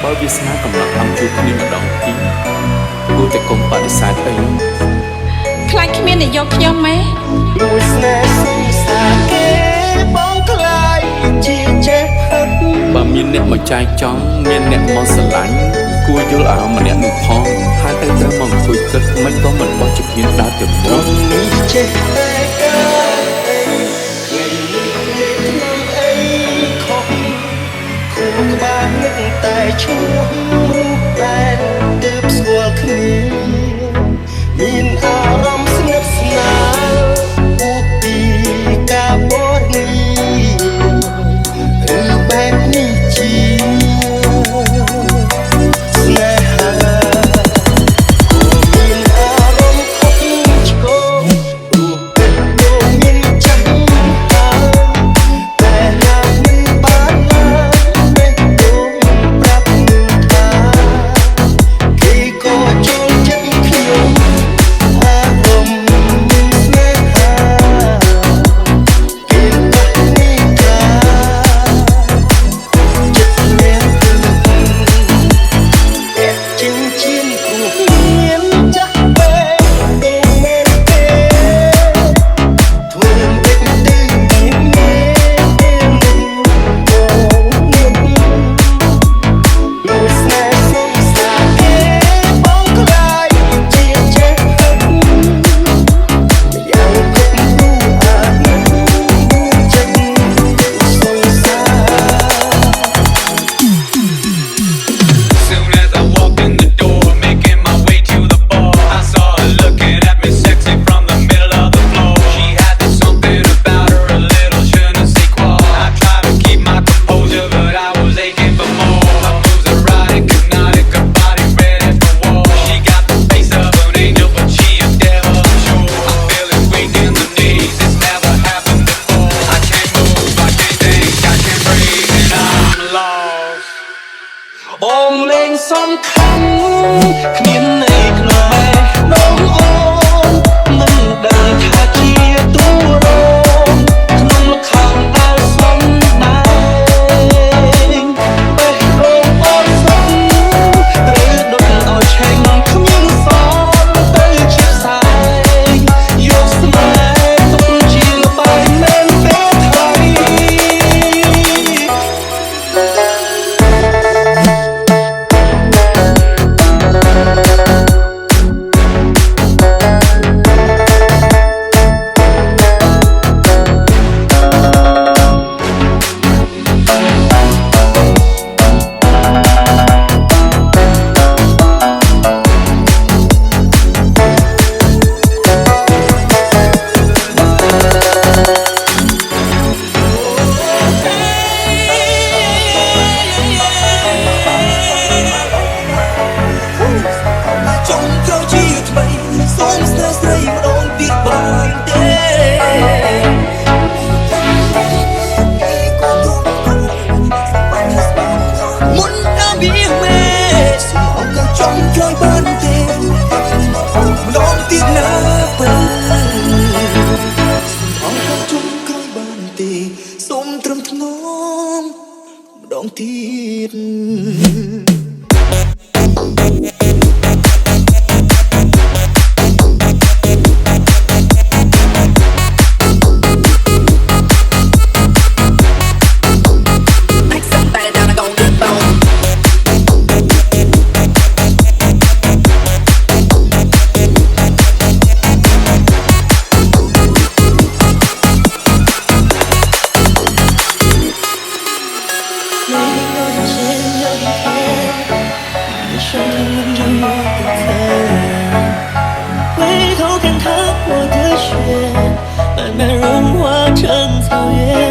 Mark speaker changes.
Speaker 1: បើវាសនាកំណត់អំជួបគ្នាម្ដងទីគួរតែកុំបដិសេធអី
Speaker 2: ខ្លាចគ្មានអ្នកយកខ្ញុំម៉េ
Speaker 3: មួយស្នេហ៍សុំសាគេបងខ្លាយជាចេះផឹក
Speaker 1: បើមានអ្នកមកចែកចង់មានអ្នកមកស្រឡាញ់គួរយល់អារម្មណ៍ម្នាក់នោះផងហើយទៅត្រូវមកអង្គុយគិតមិនក៏មិនបោះជំនាញដើរទៅមុខ
Speaker 3: នេះចេះតែការអីគ្មានខ្ញុំអីខុសគូក្បាលនឹកតែឈ្មោះតែទើបស្គាល់គ្នាមានអារម្មណ៍ស្និទ្ធស្នាលអូពីការបរនេះឬបែបនេះជាស្នេហាមានអារម្មណ៍ខុសឆ្គងរូបទឹកដូចមានចិត្តតែណាមិនបានទេទូប្រាប់នឹងថាគេក៏ចូលចិត្តខ្ញុំអារម្មណ៍ស្នេហាពេលបាក់នេះថាចិត្តមានចិញ្ចៀនគូមានចាស់ពេកដូចមែនទេធ្វើមិនទៅមានលោកស្នេហ៍សុំសាគេបងខ្លាយជាចេះហឹកយ៉ាងគប់នូអានឹងចិត្តសុំសា
Speaker 4: Soon as I walked in the door, making my way to the bar, I saw her looking at me sexy from the middle of the floor. She had this something about her, a little je ne sais quoi. I tried to keep my composure, but I was aching for more. Her moves erotic, hypnotic, her body ready for war. She got the face of an angel, but she a devil, I'm sure. I'm feeling weak in the knees, it's never happened before. I can't move, I can't think, I can't breathe, and I'm lost.
Speaker 3: បងលេងសំខាន់គ្មានន័យក្នុងបែបងអូនមិនដឹងថាជាទូរងក្នុងល្ខោនដែលសំដែងបេះដូងអូនសុំត្រូវដុតឲ្យឆេងគ្មានសល់ទៅជាផ្សែងយកស្នេហ៍ទុកជាលបាយមែនទេថ្លៃ ចង់ចូលជាថ្មីសូមស្នេហ៍ស្រីម្ដងទៀតបានទេមុនដល់វាមេសូមអរគុណចង់ជួយបានទេម្ដងទៀតណាបើសូមអរគុណចង់ជួយបានទេសូមត្រឹមថ្នមម្ដងទៀត
Speaker 2: Make somebody down I gon' get bone
Speaker 3: 没有见有一天，你说能让我的疼，回头看踏过的雪，慢慢融化成草原。